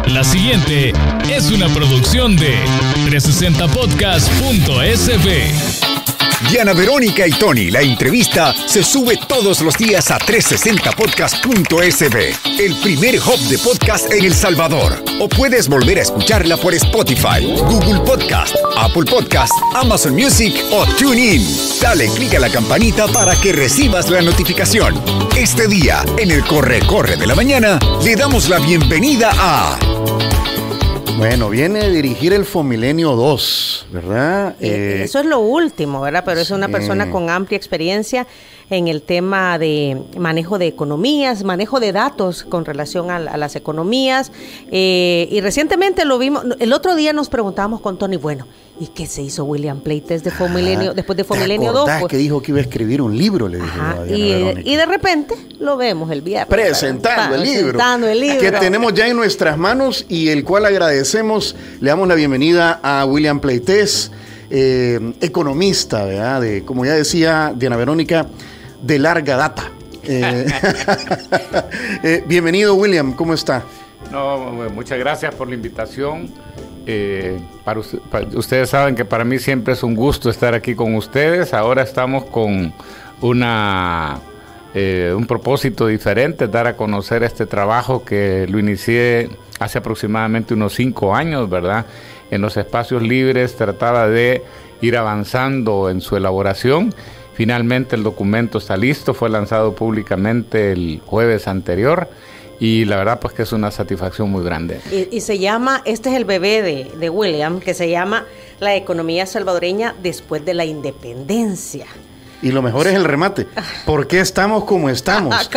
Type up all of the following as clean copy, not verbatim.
La siguiente es una producción de 360podcast.sb. Diana Verónica y Tony, la entrevista se sube todos los días a 360podcast.sb, el primer hub de podcast en El Salvador. O puedes volver a escucharla por Spotify, Google Podcast, Apple Podcast, Amazon Music o TuneIn. Dale clic a la campanita para que recibas la notificación. Este día, en el Corre de la Mañana, le damos la bienvenida a... Bueno, viene a dirigir el Fomilenio 2, ¿verdad? Eso es lo último, ¿verdad? Pero es una persona con amplia experiencia en el tema de manejo de economías, manejo de datos con relación a las economías. Y recientemente lo vimos, el otro día nos preguntábamos con Tony, bueno, ¿y qué se hizo William Pleites de Fomilenio, después de Fomilenio 2? Pues, que dijo que iba a escribir un libro, le dije a Diana Verónica. Y de repente lo vemos el viernes. Presentando el libro. Que tenemos ya en nuestras manos y el cual agradecemos. Le damos la bienvenida a William Pleites, economista, ¿verdad? Como ya decía Diana Verónica, de larga data. Bienvenido, William, ¿cómo está? No, muchas gracias por la invitación. Ustedes saben que para mí siempre es un gusto estar aquí con ustedes. Ahora estamos con un propósito diferente, dar a conocer este trabajo que lo inicié hace aproximadamente unos 5 años, ¿verdad? En los espacios libres trataba de ir avanzando en su elaboración. Finalmente el documento está listo, fue lanzado públicamente el jueves anterior y la verdad pues que es una satisfacción muy grande. Y se llama, este es el bebé de William, que se llama La economía salvadoreña después de la independencia. Y lo mejor es el remate. ¿Por qué estamos como estamos?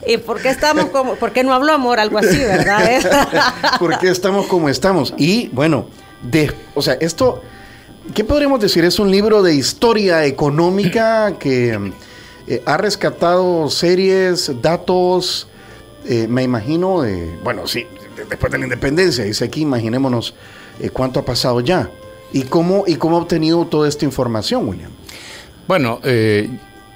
¿Y por qué estamos como? ¿Por qué no habló amor? Algo así, ¿verdad? ¿Por qué estamos como estamos? Y bueno, o sea, esto, ¿qué podríamos decir? Es un libro de historia económica que ha rescatado series, datos, me imagino, después de la independencia, dice aquí, imaginémonos cuánto ha pasado ya. ¿Y cómo ha obtenido toda esta información, William? Bueno,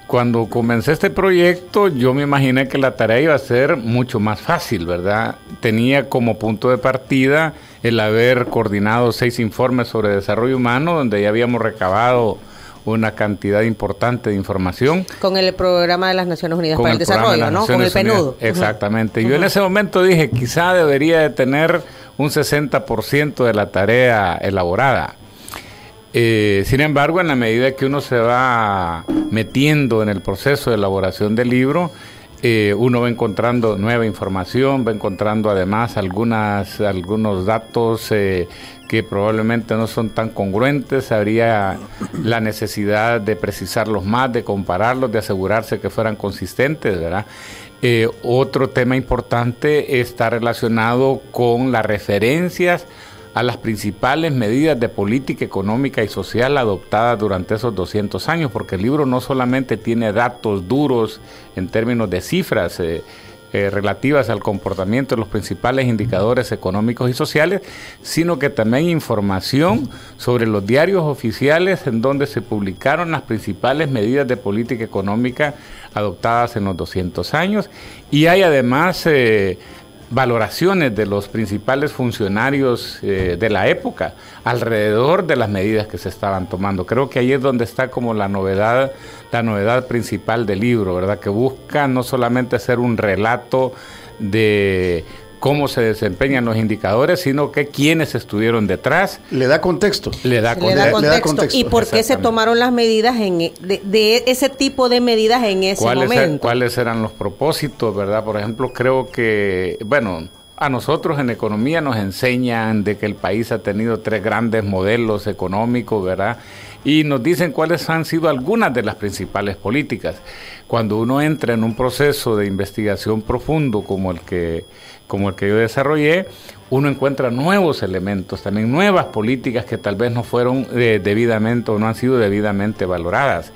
cuando comencé este proyecto, yo me imaginé que la tarea iba a ser mucho más fácil, ¿verdad? Tenía como punto de partida el haber coordinado 6 informes sobre desarrollo humano, donde ya habíamos recabado una cantidad importante de información. Con el Programa de las Naciones Unidas para el Desarrollo, ¿no? Con el PNUD. Exactamente. Yo en ese momento dije, quizá debería de tener un 60% de la tarea elaborada. Sin embargo, en la medida que uno se va metiendo en el proceso de elaboración del libro, uno va encontrando nueva información, va encontrando además algunos datos que probablemente no son tan congruentes. Habría la necesidad de precisarlos más, de compararlos, de asegurarse que fueran consistentes, ¿verdad? Otro tema importante está relacionado con las referencias a las principales medidas de política económica y social adoptadas durante esos 200 años, porque el libro no solamente tiene datos duros en términos de cifras relativas al comportamiento de los principales indicadores económicos y sociales, sino que también información sobre los diarios oficiales en donde se publicaron las principales medidas de política económica adoptadas en los 200 años, y hay además valoraciones de los principales funcionarios de la época alrededor de las medidas que se estaban tomando. Creo que ahí es donde está como la novedad principal del libro, ¿verdad? Que busca no solamente hacer un relato de cómo se desempeñan los indicadores, sino que quiénes estuvieron detrás. Le da contexto. Le da contexto. ¿Y por qué se tomaron las medidas de ese tipo de medidas en ese momento? ¿Cuáles eran los propósitos, verdad? Por ejemplo, creo que, a nosotros en economía nos enseñan de que el país ha tenido 3 grandes modelos económicos, ¿verdad? Y nos dicen cuáles han sido algunas de las principales políticas. Cuando uno entra en un proceso de investigación profundo como el que yo desarrollé, uno encuentra nuevos elementos, también nuevas políticas que tal vez no fueron debidamente o no han sido debidamente valoradas.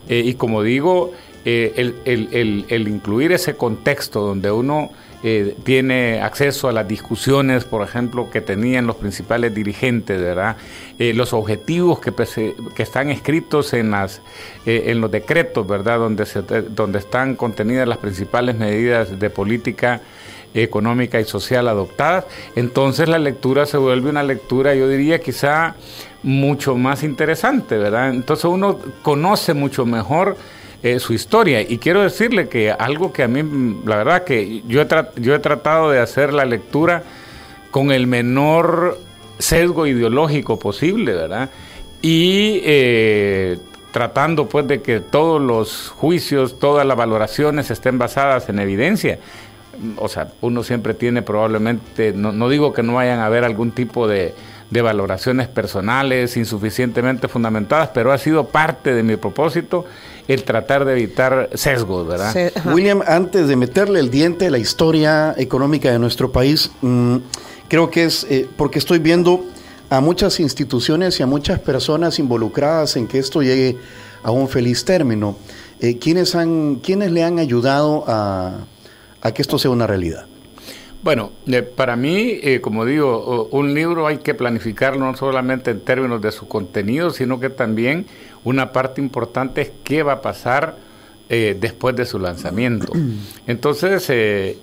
Y como digo, el incluir ese contexto donde uno tiene acceso a las discusiones, por ejemplo, que tenían los principales dirigentes, ¿verdad? Los objetivos que están escritos en los decretos, ¿verdad? Donde están contenidas las principales medidas de política económica y social adoptadas. Entonces la lectura se vuelve una lectura, yo diría, quizá mucho más interesante, ¿verdad? Entonces uno conoce mucho mejor su historia. Y quiero decirle que algo que a mí, la verdad que yo he tratado de hacer la lectura con el menor sesgo ideológico posible, ¿verdad? Y tratando pues de que todos los juicios, todas las valoraciones estén basadas en evidencia. O sea, uno siempre tiene probablemente, no digo que no vayan a haber algún tipo de valoraciones personales insuficientemente fundamentadas, pero ha sido parte de mi propósito el tratar de evitar sesgos, ¿verdad? Sí, William, antes de meterle el diente a la historia económica de nuestro país, creo que es porque estoy viendo a muchas instituciones y a muchas personas involucradas en que esto llegue a un feliz término. ¿Quiénes le han ayudado a que esto sea una realidad? Bueno, para mí, como digo, un libro hay que planificarlo no solamente en términos de su contenido, sino que también una parte importante es qué va a pasar después de su lanzamiento. Entonces,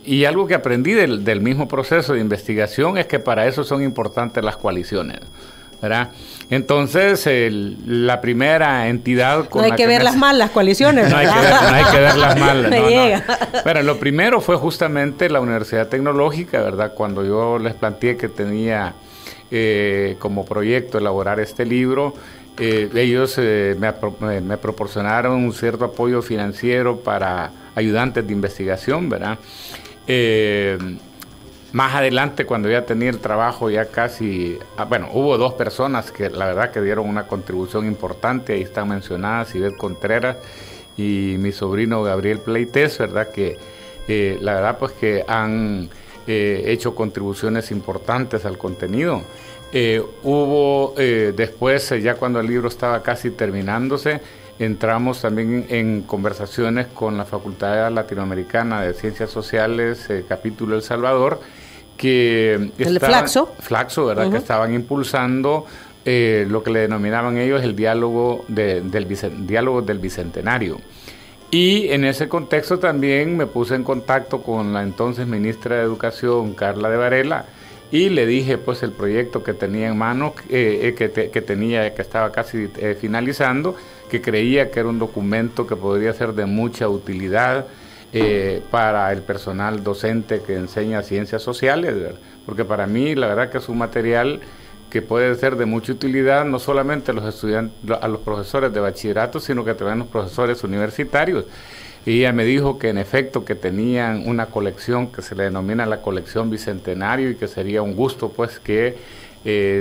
y algo que aprendí del mismo proceso de investigación es que para eso son importantes las coaliciones, ¿verdad? Entonces, la primera entidad con no hay la que verlas mal, las coaliciones. No hay que verlas mal. Me llega. Bueno, lo primero fue justamente la Universidad Tecnológica, ¿verdad? Cuando yo les planteé que tenía como proyecto elaborar este libro, ellos me proporcionaron un cierto apoyo financiero para ayudantes de investigación, ¿verdad? Más adelante, cuando ya tenía el trabajo ya casi... Bueno, hubo 2 personas que la verdad que dieron una contribución importante, ahí están mencionadas, Ivette Contreras y mi sobrino Gabriel Pleites, ¿verdad? Que la verdad pues que han hecho contribuciones importantes al contenido. Hubo después, ya cuando el libro estaba casi terminándose, entramos también en conversaciones con la Facultad Latinoamericana de Ciencias Sociales, capítulo El Salvador, que Flaxo, ¿verdad? Que estaban impulsando lo que le denominaban ellos el diálogo del Bicentenario. Y en ese contexto también me puse en contacto con la entonces ministra de Educación, Carla de Varela, y le dije pues el proyecto que tenía en mano, que estaba casi finalizando, que creía que era un documento que podría ser de mucha utilidad para el personal docente que enseña ciencias sociales, ¿verdad? Porque para mí la verdad que es un material que puede ser de mucha utilidad no solamente a los estudiantes, a los profesores de bachillerato, sino que también a los profesores universitarios. Y ella me dijo que en efecto que tenían una colección que se le denomina la colección Bicentenario y que sería un gusto pues que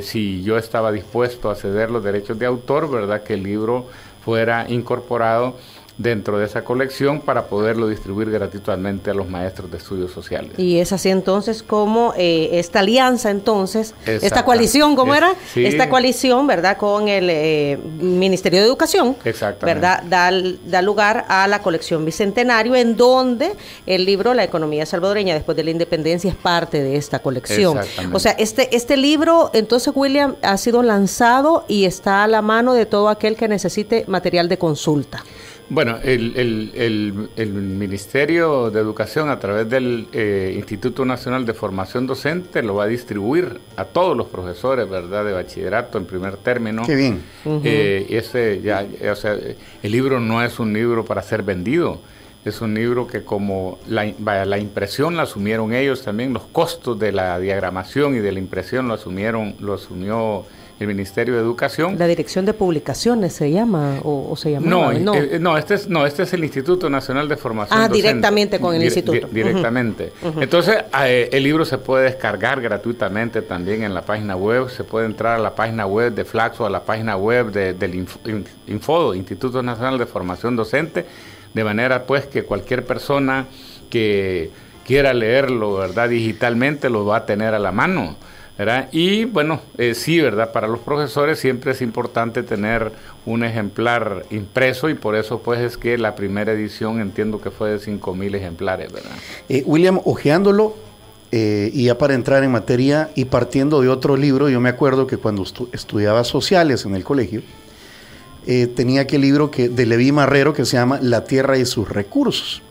si yo estaba dispuesto a ceder los derechos de autor, ¿verdad? Que el libro fuera incorporado dentro de esa colección para poderlo distribuir gratuitamente a los maestros de estudios sociales. Y es así entonces como esta alianza entonces, esta coalición, ¿cómo era? Sí. Esta coalición, ¿verdad? Con el Ministerio de Educación, ¿verdad? Da lugar a la colección Bicentenario, en donde el libro La economía salvadoreña después de la independencia es parte de esta colección. O sea, este libro, entonces, William, ha sido lanzado y está a la mano de todo aquel que necesite material de consulta. Bueno, el Ministerio de Educación a través del Instituto Nacional de Formación Docente lo va a distribuir a todos los profesores, ¿verdad?, de bachillerato en primer término. ¡Qué bien! O sea, el libro no es un libro para ser vendido, es un libro que como la impresión la asumieron ellos también, los costos de la diagramación y de la impresión lo asumió el Ministerio de Educación. ¿La Dirección de Publicaciones se llama o se llamaba? Este es el Instituto Nacional de Formación Docente. Directamente con el instituto. Directamente. Entonces, el libro se puede descargar gratuitamente también en la página web, se puede entrar a la página web de Flaxo, a la página web del Infodo, Instituto Nacional de Formación Docente, de manera pues que cualquier persona que quiera leerlo, ¿verdad?, digitalmente lo va a tener a la mano, ¿verdad? Y bueno, sí, ¿verdad? Para los profesores siempre es importante tener un ejemplar impreso y por eso pues es que la primera edición entiendo que fue de 5,000 ejemplares, ¿verdad? William, hojeándolo, y ya para entrar en materia y partiendo de otro libro, yo me acuerdo que cuando estudiaba sociales en el colegio, tenía aquel libro de Leví Marrero que se llama La Tierra y sus Recursos.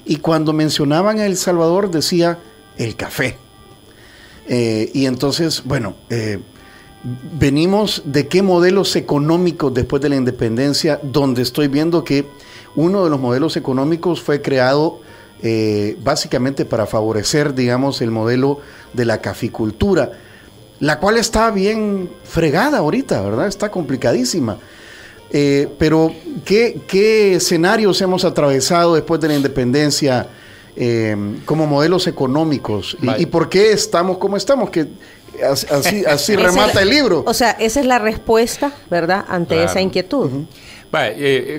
Y cuando mencionaban a El Salvador decía, el café. Y entonces, bueno, venimos de qué modelos económicos después de la independencia, donde estoy viendo que uno de los modelos económicos fue creado básicamente para favorecer, digamos, el modelo de la caficultura, la cual está bien fregada ahorita, ¿verdad? Está complicadísima. Pero, ¿qué escenarios hemos atravesado después de la independencia como modelos económicos? ¿Y por qué estamos como estamos? Que así remata el libro. O sea, esa es la respuesta, ¿verdad?, ante esa inquietud.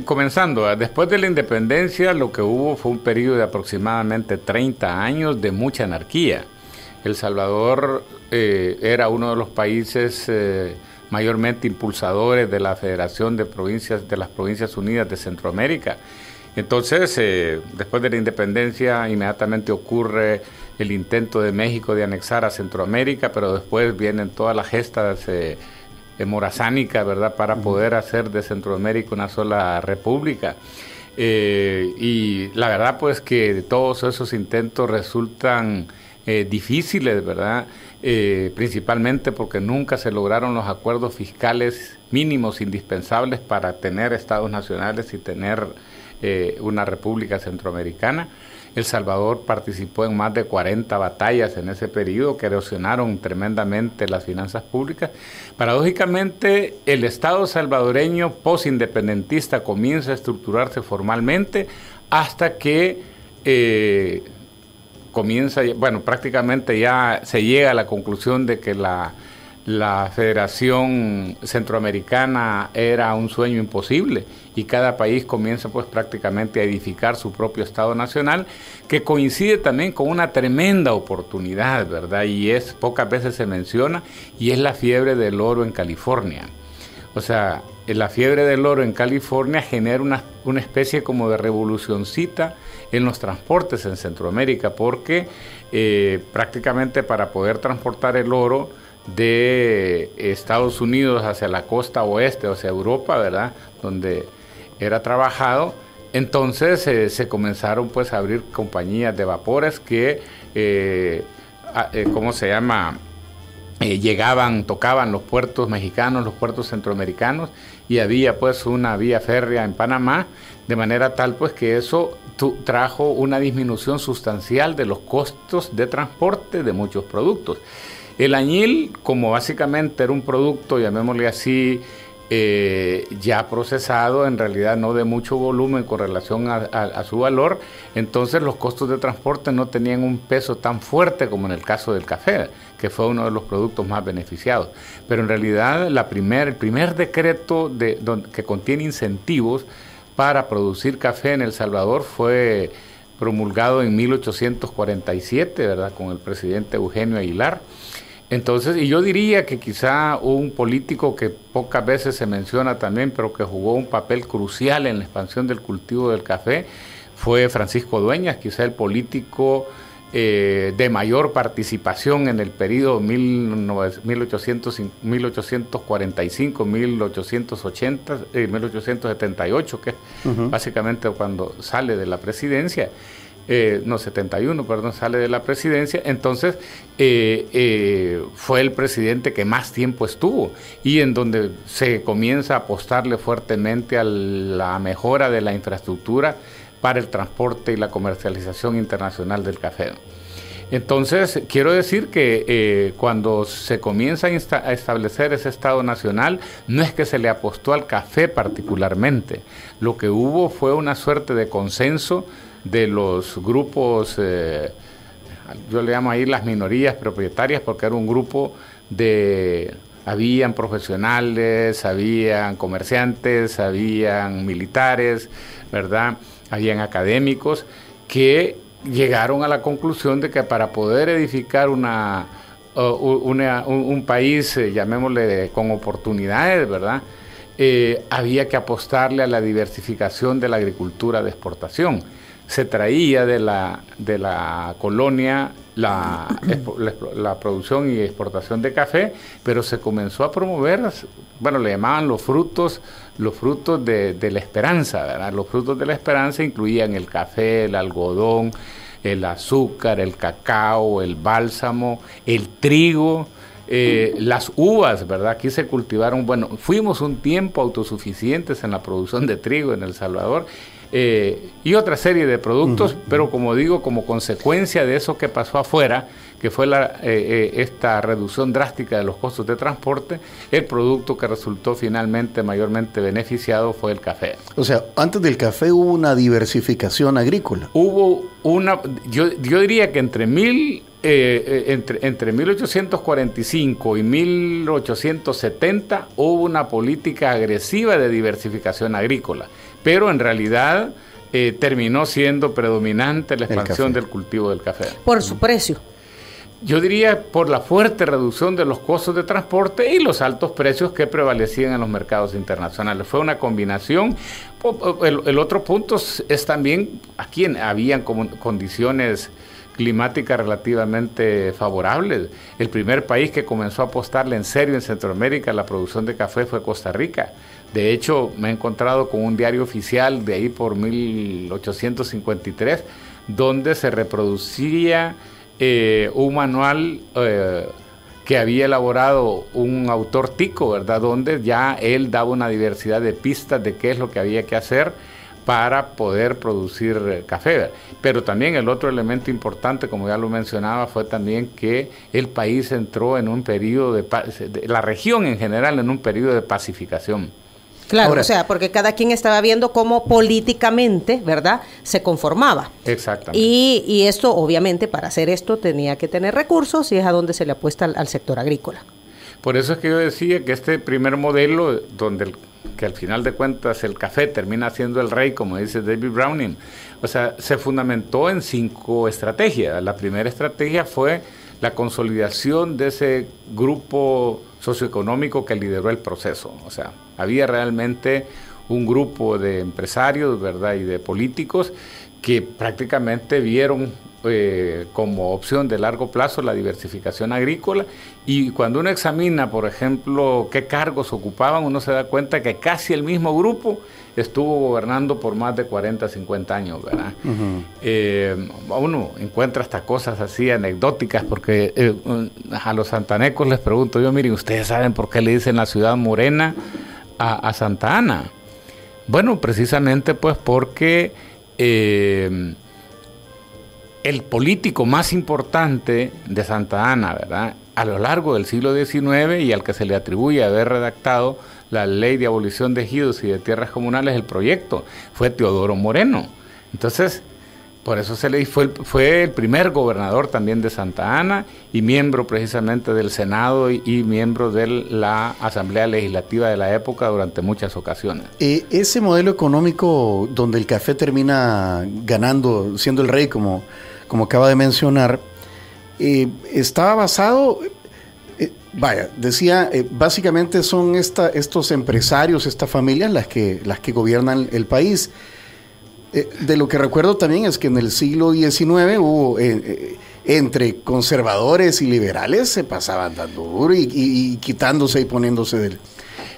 Comenzando, después de la independencia lo que hubo fue un periodo de aproximadamente 30 años de mucha anarquía. El Salvador era uno de los países mayormente impulsadores de la Federación de las Provincias Unidas de Centroamérica. Entonces, después de la independencia, inmediatamente ocurre el intento de México de anexar a Centroamérica, pero después vienen todas las gestas morazánicas, ¿verdad?, para poder hacer de Centroamérica una sola república. Y la verdad, pues, que todos esos intentos resultan difíciles, ¿verdad?, principalmente porque nunca se lograron los acuerdos fiscales mínimos indispensables para tener estados nacionales y tener una república centroamericana. El Salvador participó en más de 40 batallas en ese periodo que erosionaron tremendamente las finanzas públicas. Paradójicamente, el Estado salvadoreño postindependentista comienza a estructurarse formalmente hasta que prácticamente ya se llega a la conclusión de que la Federación Centroamericana era un sueño imposible y cada país comienza pues prácticamente a edificar su propio Estado Nacional, que coincide también con una tremenda oportunidad, ¿verdad? Y pocas veces se menciona, y es la fiebre del oro en California. O sea, la fiebre del oro en California genera una especie como de revolucioncita en los transportes en Centroamérica, porque prácticamente para poder transportar el oro de Estados Unidos hacia la costa oeste, o sea, Europa, ¿verdad?, donde era trabajado, entonces se comenzaron pues a abrir compañías de vapores que, tocaban los puertos mexicanos, los puertos centroamericanos, y había pues una vía férrea en Panamá, de manera tal pues que eso trajo una disminución sustancial de los costos de transporte de muchos productos. El añil, como básicamente era un producto, llamémosle así, ya procesado, en realidad no de mucho volumen con relación a su valor, entonces los costos de transporte no tenían un peso tan fuerte como en el caso del café, que fue uno de los productos más beneficiados. Pero en realidad el primer decreto que contiene incentivos para producir café en El Salvador fue promulgado en 1847, ¿verdad?, con el presidente Eugenio Aguilar. Entonces, y yo diría que quizá un político que pocas veces se menciona también, pero que jugó un papel crucial en la expansión del cultivo del café, fue Francisco Dueñas, quizá el político de mayor participación en el periodo 1845-1878, que es básicamente cuando sale de la presidencia. 71, sale de la presidencia. Entonces fue el presidente que más tiempo estuvo y en donde se comienza a apostarle fuertemente a la mejora de la infraestructura para el transporte y la comercialización internacional del café. Entonces, quiero decir que cuando se comienza a establecer ese Estado Nacional, no es que se le apostó al café particularmente. Lo que hubo fue una suerte de consenso de los grupos, yo le llamo ahí las minorías propietarias, porque era un grupo habían profesionales, habían comerciantes, habían militares, ¿verdad?, habían académicos que llegaron a la conclusión de que para poder edificar un país, llamémosle con oportunidades, ¿verdad?, había que apostarle a la diversificación de la agricultura de exportación. Se traía de la colonia la producción y exportación de café, pero se comenzó a promover, le llamaban los frutos de la esperanza, ¿verdad? Los frutos de la esperanza incluían el café, el algodón, el azúcar, el cacao, el bálsamo, el trigo, las uvas, ¿verdad? Aquí se cultivaron, bueno, fuimos un tiempo autosuficientes en la producción de trigo en El Salvador, y otra serie de productos, pero como digo, como consecuencia de eso que pasó afuera, que fue esta reducción drástica de los costos de transporte, el producto que resultó finalmente mayormente beneficiado fue el café. O sea, antes del café hubo una diversificación agrícola. Hubo yo diría que entre 1845 y 1870 hubo una política agresiva de diversificación agrícola, pero en realidad terminó siendo predominante la expansión del cultivo del café. Por su precio. Yo diría por la fuerte reducción de los costos de transporte y los altos precios que prevalecían en los mercados internacionales. Fue una combinación. El otro punto es también, aquí habían condiciones climáticas relativamente favorables. El primer país que comenzó a apostarle en serio en Centroamérica a la producción de café fue Costa Rica. De hecho, me he encontrado con un diario oficial de ahí por 1853, donde se reproducía un manual que había elaborado un autor tico, ¿verdad? Donde ya él daba una diversidad de pistas de qué es lo que había que hacer para poder producir café. Pero también el otro elemento importante, como ya lo mencionaba, fue también que el país entró en un periodo la región en general, en un periodo de pacificación. Claro, ahora, o sea, porque cada quien estaba viendo cómo políticamente, ¿verdad?, se conformaba. Exactamente. Y esto, obviamente, para hacer esto tenía que tener recursos y es a donde se le apuesta al sector agrícola. Por eso es que yo decía que este primer modelo, que al final de cuentas el café termina siendo el rey, como dice David Browning, o sea, se fundamentó en 5 estrategias. La primera estrategia fue la consolidación de ese grupo socioeconómico que lideró el proceso. O sea, había realmente un grupo de empresarios, ¿verdad?, y de políticos que prácticamente vieron como opción de largo plazo la diversificación agrícola, y cuando uno examina, por ejemplo, qué cargos ocupaban, uno se da cuenta que casi el mismo grupo estuvo gobernando por más de 40, 50 años, ¿verdad? Uno encuentra hasta cosas así anecdóticas, porque a los santanecos les pregunto yo, miren, ¿ustedes saben por qué le dicen la ciudad morena a Santa Ana? Bueno, precisamente pues porque el político más importante de Santa Ana, ¿verdad?, a lo largo del siglo XIX, y al que se le atribuye haber redactado la ley de abolición de ejidos y de tierras comunales, el proyecto, fue Teodoro Moreno. Entonces, por eso fue el primer gobernador también de Santa Ana y miembro precisamente del Senado y miembro de la Asamblea Legislativa de la época durante muchas ocasiones. Ese modelo económico donde el café termina ganando, siendo el rey, como acaba de mencionar, estaba basado, básicamente son estos empresarios, estas familias las que gobiernan el país. De lo que recuerdo también es que en el siglo XIX hubo entre conservadores y liberales se pasaban dando duro y quitándose y poniéndose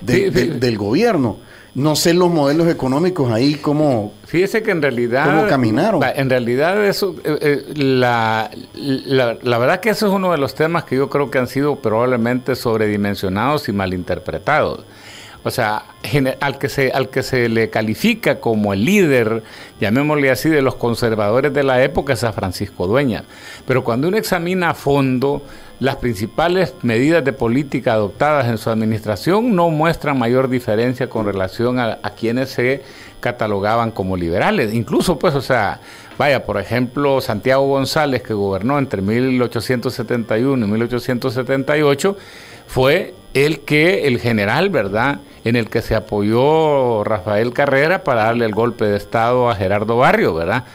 del gobierno. No sé los modelos económicos ahí cómo. Fíjese que en realidad cómo caminaron. En realidad eso, la verdad que eso es uno de los temas que yo creo que han sido probablemente sobredimensionados y malinterpretados. O sea, al que se le califica como el líder, llamémosle así, de los conservadores de la época es a Francisco Dueñas. Pero cuando uno examina a fondo las principales medidas de política adoptadas en su administración, no muestran mayor diferencia con relación a quienes se catalogaban como liberales. Incluso, pues, o sea, por ejemplo, Santiago González, que gobernó entre 1871 y 1878, fue el general, ¿verdad?, en el que se apoyó Rafael Carrera para darle el golpe de Estado a Gerardo Barrio, ¿verdad?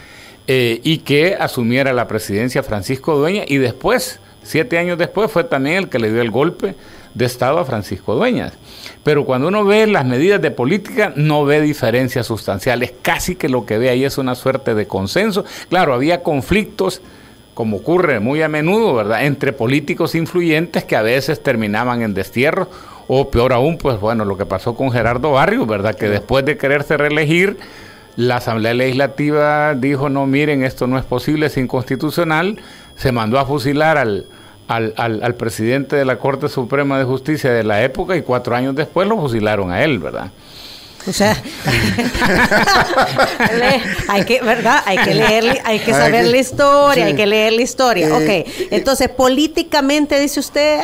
Y que asumiera la presidencia Francisco Dueñas, y después, 7 años después, fue también el que le dio el golpe de Estado a Francisco Dueñas. Pero cuando uno ve las medidas de política, no ve diferencias sustanciales. Casi que lo que ve ahí es una suerte de consenso. Claro, había conflictos, como ocurre muy a menudo, ¿verdad?, entre políticos influyentes que a veces terminaban en destierro, o peor aún, pues bueno, lo que pasó con Gerardo Barrio, ¿verdad?, que después de quererse reelegir, La Asamblea Legislativa dijo, no, miren, esto no es posible, es inconstitucional. Se mandó a fusilar al presidente de la Corte Suprema de Justicia de la época y 4 años después lo fusilaron a él, ¿verdad? O sea, hay que, ¿verdad? Hay que leer, hay que saber la historia, sí. Hay que leer la historia. Ok, entonces políticamente dice usted,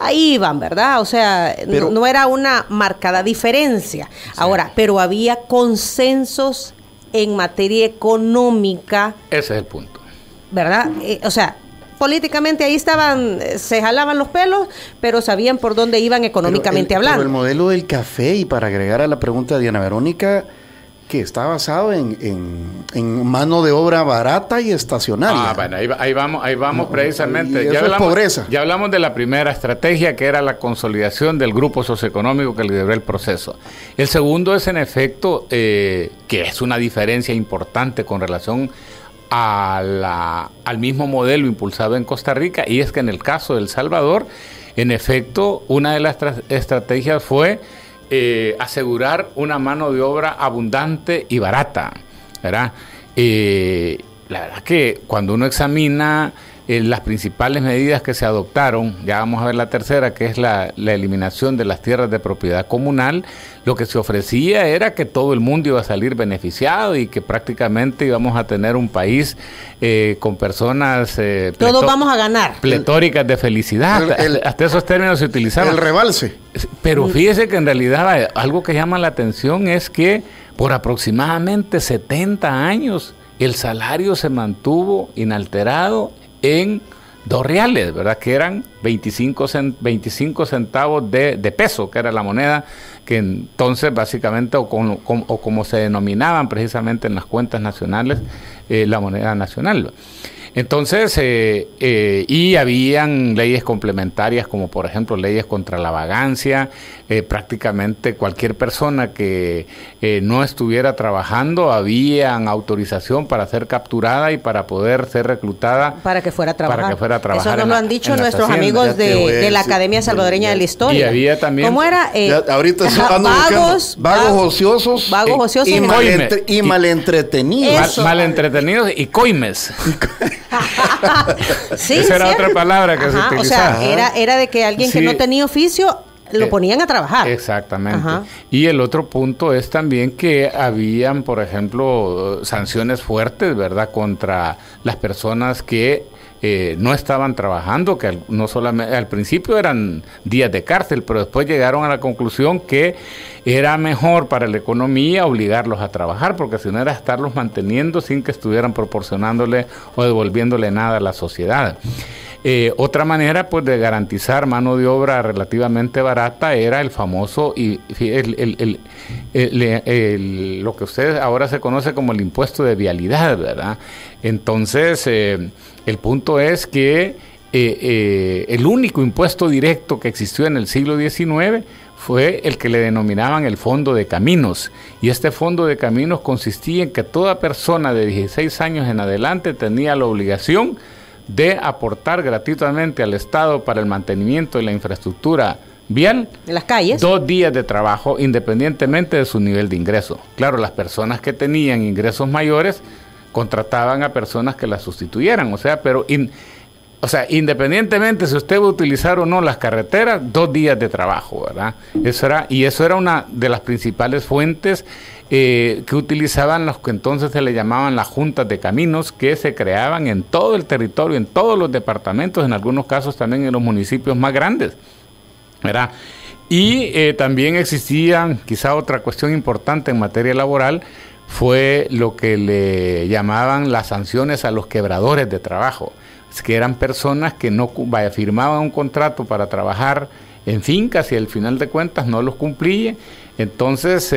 ahí van, ¿verdad? O sea, pero, no era una marcada diferencia. Sí. Ahora, pero había consensos en materia económica. Ese es el punto. ¿Verdad? O sea, políticamente ahí estaban, se jalaban los pelos, pero sabían por dónde iban económicamente hablando. Pero el modelo del café, y para agregar a la pregunta de Diana Verónica, que está basado en mano de obra barata y estacionaria. Bueno, ahí vamos Y precisamente. eso es pobreza. Ya hablamos de la primera estrategia, que era la consolidación del grupo socioeconómico que lideró el proceso. El segundo es, en efecto, que es una diferencia importante con relación al mismo modelo impulsado en Costa Rica, y es que en el caso de El Salvador, en efecto, una de las estrategias fue asegurar una mano de obra abundante y barata, ¿verdad? La verdad que cuando uno examina las principales medidas que se adoptaron, ya vamos a ver la tercera, que es la eliminación de las tierras de propiedad comunal, lo que se ofrecía era que todo el mundo iba a salir beneficiado y que prácticamente íbamos a tener un país con personas todos vamos a ganar, pletóricas de felicidad. Hasta esos términos se utilizaban. El rebalse. Pero fíjese que en realidad algo que llama la atención es que por aproximadamente 70 años el salario se mantuvo inalterado en 2 reales, ¿verdad? Que eran 25 centavos de peso, que era la moneda que entonces básicamente, o como se denominaban precisamente en las cuentas nacionales, la moneda nacional. Entonces, y habían leyes complementarias, como por ejemplo leyes contra la vagancia. Prácticamente cualquier persona que no estuviera trabajando, habían autorización para ser capturada y para poder ser reclutada. Para que fuera a trabajar. Eso nos lo han dicho nuestros amigos de la Academia Salvadoreña de la Historia. Y había también... ¿Cómo era? Ahorita vagos ociosos. Vagos ociosos. Y malentretenidos. Malentretenidos y coimes. Sí, esa era otra palabra que se utilizaba. O sea, era de que alguien que no tenía oficio lo ponían a trabajar. Exactamente. Y el otro punto es también que habían, por ejemplo, sanciones fuertes, ¿verdad?, contra las personas que no estaban trabajando, que no solamente al principio eran días de cárcel, pero después llegaron a la conclusión que era mejor para la economía obligarlos a trabajar, porque si no era estarlos manteniendo sin que estuvieran proporcionándole o devolviéndole nada a la sociedad. Otra manera, pues, de garantizar mano de obra relativamente barata era el famoso lo que ustedes ahora se conoce como el impuesto de vialidad, ¿verdad? Entonces, el punto es que el único impuesto directo que existió en el siglo XIX fue el que le denominaban el Fondo de Caminos, y este Fondo de Caminos consistía en que toda persona de 16 años en adelante tenía la obligación de aportar gratuitamente al Estado para el mantenimiento de la infraestructura vial en las calles 2 días de trabajo, independientemente de su nivel de ingreso. Claro, las personas que tenían ingresos mayores contrataban a personas que las sustituyeran, pero independientemente si usted va a utilizar o no las carreteras, 2 días de trabajo, ¿verdad? Eso era una de las principales fuentes que utilizaban los que entonces se le llamaban las juntas de caminos, que se creaban en todo el territorio, en todos los departamentos, en algunos casos también en los municipios más grandes, ¿verdad? Y también existían, quizá otra cuestión importante en materia laboral, fue lo que le llamaban las sanciones a los quebradores de trabajo, que eran personas que no firmaban un contrato para trabajar en fincas y al final de cuentas no los cumplían, entonces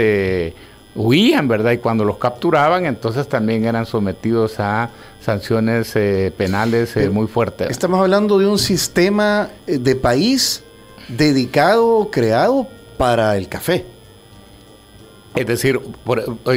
huían, ¿verdad? Y cuando los capturaban, entonces también eran sometidos a sanciones penales muy fuertes. Estamos hablando de un sistema de país dedicado, creado para el café. Es decir,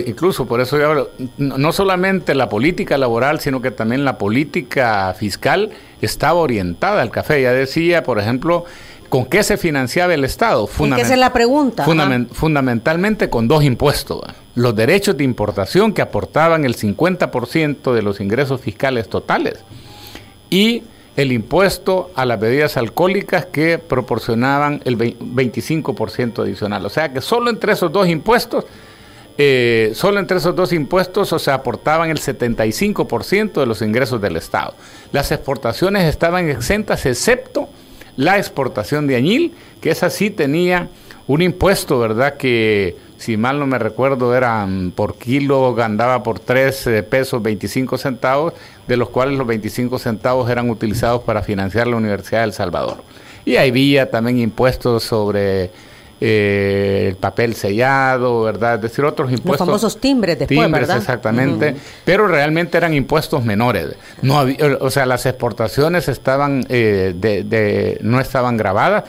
incluso por eso yo hablo, no solamente la política laboral, sino que también la política fiscal estaba orientada al café. Ya decía, por ejemplo, ¿Con qué se financiaba el Estado? ¿Qué es la pregunta? Fundamentalmente con 2 impuestos. Los derechos de importación, que aportaban el 50% de los ingresos fiscales totales, y el impuesto a las bebidas alcohólicas, que proporcionaban el 25% adicional. O sea que solo entre esos dos impuestos, o sea, aportaban el 75% de los ingresos del Estado. Las exportaciones estaban exentas, excepto la exportación de añil, que esa sí tenía un impuesto, ¿verdad? Que, si mal no me recuerdo, eran por kilo, andaba por 3 pesos 25 centavos, de los cuales los 25 centavos eran utilizados para financiar la Universidad de El Salvador. Y había también impuestos sobre el papel sellado, ¿verdad? Es decir, otros impuestos. Los famosos timbres después, ¿verdad? Exactamente, pero realmente eran impuestos menores. No había, o sea, las exportaciones estaban no estaban grabadas,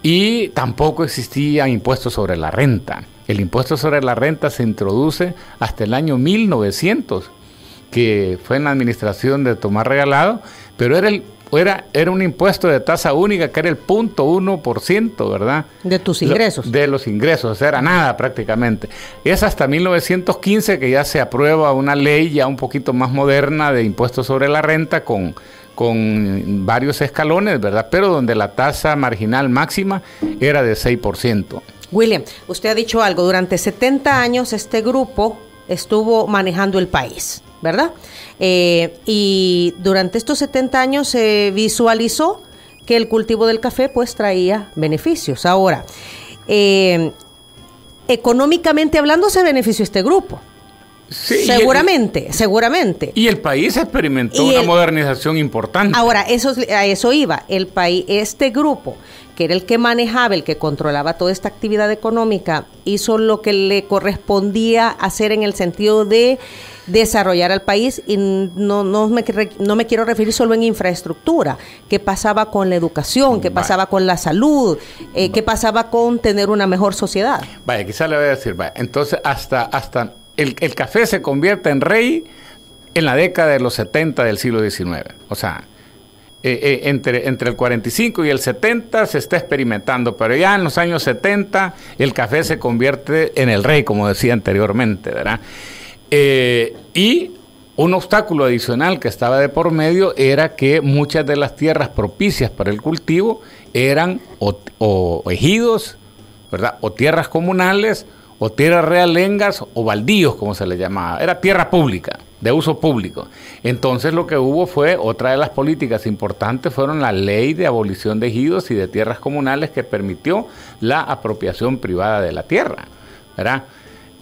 y tampoco existía impuesto sobre la renta. El impuesto sobre la renta se introduce hasta el año 1900, que fue en la administración de Tomás Regalado, pero era un impuesto de tasa única que era el 0.1%, ¿verdad? De tus ingresos. De los ingresos, o sea, era nada prácticamente. Es hasta 1915 que ya se aprueba una ley ya un poquito más moderna de impuestos sobre la renta con varios escalones, ¿verdad? Pero donde la tasa marginal máxima era de 6%. William, usted ha dicho algo, durante 70 años este grupo estuvo manejando el país, ¿verdad? Y durante estos 70 años se visualizó que el cultivo del café pues traía beneficios. Ahora, económicamente hablando se benefició este grupo. Sí, seguramente. Y el país experimentó una modernización importante. Ahora, a eso iba. El país, este grupo, que era el que manejaba, el que controlaba toda esta actividad económica, hizo lo que le correspondía hacer en el sentido de desarrollar al país, y no me quiero referir solo en infraestructura. ¿Qué pasaba con la educación? ¿Qué pasaba con la salud? ¿Qué pasaba con tener una mejor sociedad? Vaya, quizá le voy a decir, entonces hasta el café se convierte en rey en la década de los 70 del siglo XIX. O sea, entre el 45 y el 70 se está experimentando, pero ya en los años 70 el café se convierte en el rey, como decía anteriormente, ¿verdad? Y un obstáculo adicional que estaba de por medio era que muchas de las tierras propicias para el cultivo eran o ejidos, ¿verdad? O tierras comunales, o tierras realengas, o baldíos, como se le llamaba. Era tierra pública, de uso público. Entonces lo que hubo fue, otra de las políticas importantes fueron la ley de abolición de ejidos y de tierras comunales, que permitió la apropiación privada de la tierra, ¿verdad?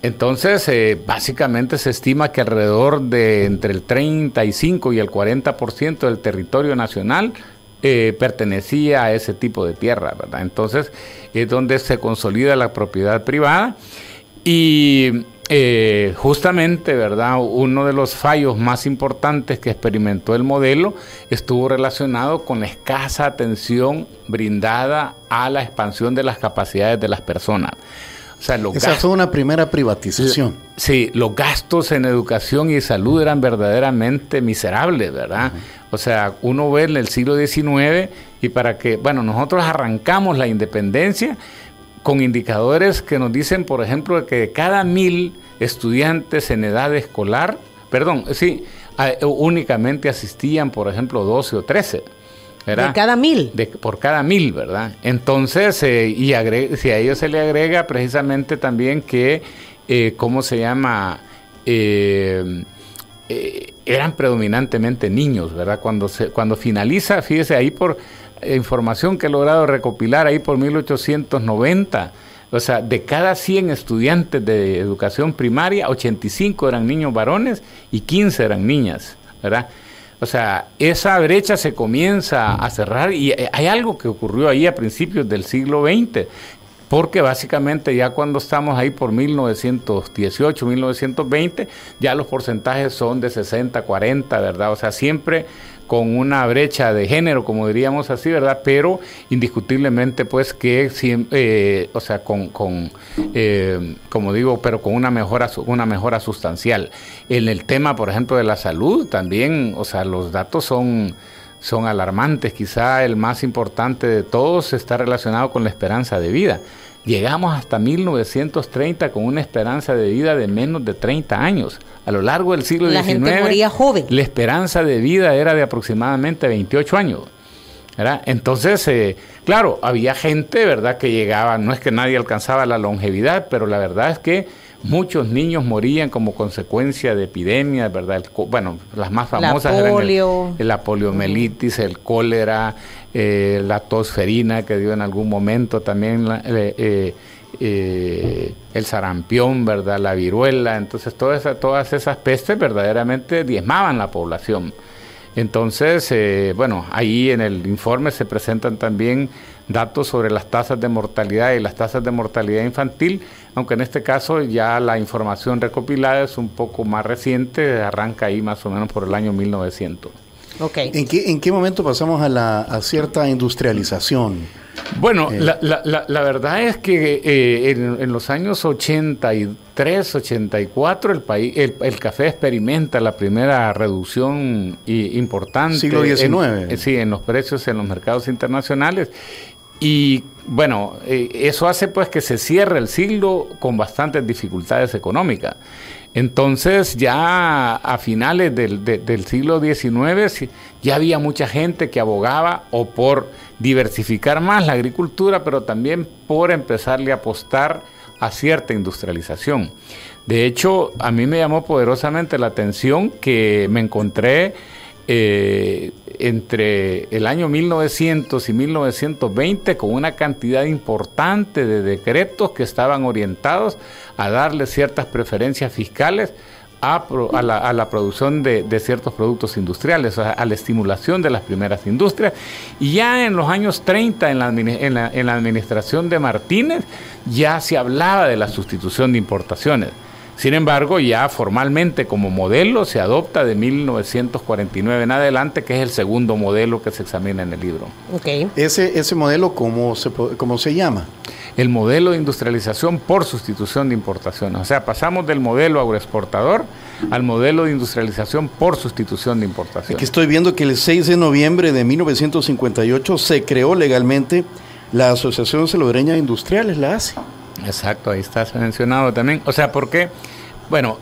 Entonces, básicamente se estima que alrededor de entre el 35 y el 40% del territorio nacional pertenecía a ese tipo de tierra, ¿verdad? Entonces, es donde se consolida la propiedad privada y justamente, ¿verdad? Uno de los fallos más importantes que experimentó el modelo estuvo relacionado con la escasa atención brindada a la expansión de las capacidades de las personas. O sea, esa fue una primera privatización. Sí, los gastos en educación y salud eran verdaderamente miserables, ¿verdad? O sea, uno ve en el siglo XIX y nosotros arrancamos la independencia con indicadores que nos dicen, por ejemplo, que de cada 1,000 estudiantes en edad escolar, únicamente asistían, por ejemplo, 12 o 13. ¿verdad? ¿De cada 1,000? Por cada 1,000, ¿verdad? Entonces, si a ello se le agrega precisamente también que, ¿cómo se llama? Eran predominantemente niños, ¿verdad? Cuando finaliza, fíjese, ahí por información que he logrado recopilar, ahí por 1890, o sea, de cada 100 estudiantes de educación primaria, 85 eran niños varones y 15 eran niñas, ¿verdad? O sea, esa brecha se comienza a cerrar y hay algo que ocurrió ahí a principios del siglo XX, porque básicamente ya cuando estamos ahí por 1918, 1920, ya los porcentajes son de 60-40, ¿verdad? O sea, siempre con una brecha de género, como diríamos así, ¿verdad? Pero indiscutiblemente, pues, que, o sea, como digo, pero con una mejora sustancial. En el tema, por ejemplo, de la salud, también, o sea, los datos son son alarmantes. Quizá el más importante de todos está relacionado con la esperanza de vida. Llegamos hasta 1930 con una esperanza de vida de menos de 30 años. A lo largo del siglo XIX, la gente moría joven. La esperanza de vida era de aproximadamente 28 años. ¿Verdad? Entonces, claro, había gente, ¿verdad?, que llegaba, no es que nadie alcanzaba la longevidad, pero la verdad es que muchos niños morían como consecuencia de epidemias, ¿verdad? Bueno, las más famosas eran la poliomielitis, el cólera, la tosferina que dio en algún momento también, el sarampión, ¿verdad?, la viruela. Entonces todas esas pestes verdaderamente diezmaban la población. Entonces, bueno, ahí en el informe se presentan también datos sobre las tasas de mortalidad y las tasas de mortalidad infantil, aunque en este caso ya la información recopilada es un poco más reciente, arranca ahí más o menos por el año 1900. Okay. ¿En qué momento pasamos a cierta industrialización? Bueno, la verdad es que en los años 83, 84 el café experimenta la primera reducción importante. Siglo XIX. Sí, en los precios en los mercados internacionales. Y bueno, eso hace pues que se cierre el siglo con bastantes dificultades económicas. Entonces ya a finales del siglo XIX ya había mucha gente que abogaba o por diversificar más la agricultura, pero también por empezarle a apostar a cierta industrialización. De hecho, a mí me llamó poderosamente la atención que me encontré entre el año 1900 y 1920 con una cantidad importante de decretos que estaban orientados a darle ciertas preferencias fiscales a la producción de ciertos productos industriales, o sea, a la estimulación de las primeras industrias. Y ya en los años 30, en la administración de Martínez, ya se hablaba de la sustitución de importaciones. Sin embargo, ya formalmente como modelo se adopta de 1949 en adelante, que es el segundo modelo que se examina en el libro. Okay. Ese modelo, ¿cómo se llama? El modelo de industrialización por sustitución de importaciones. O sea, pasamos del modelo agroexportador al modelo de industrialización por sustitución de importaciones. Aquí estoy viendo que el 6 de noviembre de 1958 se creó legalmente la Asociación Salvadoreña de Industriales, la ASI. Exacto, ahí está mencionado también. O sea, porque, bueno,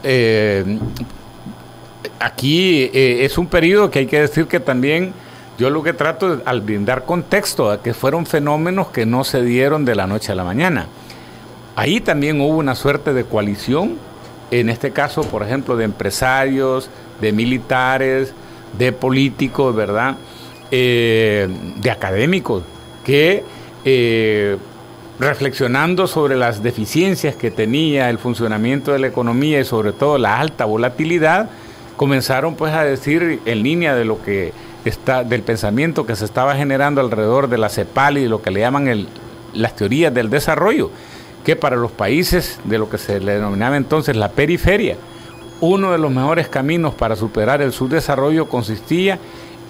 aquí es un periodo que hay que decir que también yo lo que trato al brindar contexto a que fueron fenómenos que no se dieron de la noche a la mañana. Ahí también hubo una suerte de coalición, en este caso, por ejemplo, de empresarios, de militares, de políticos, ¿verdad? De académicos, que reflexionando sobre las deficiencias que tenía el funcionamiento de la economía y sobre todo la alta volatilidad, comenzaron pues a decir en línea de lo que del pensamiento que se estaba generando alrededor de la CEPAL y de lo que le llaman las teorías del desarrollo, que para los países de lo que se le denominaba entonces la periferia, uno de los mejores caminos para superar el subdesarrollo consistía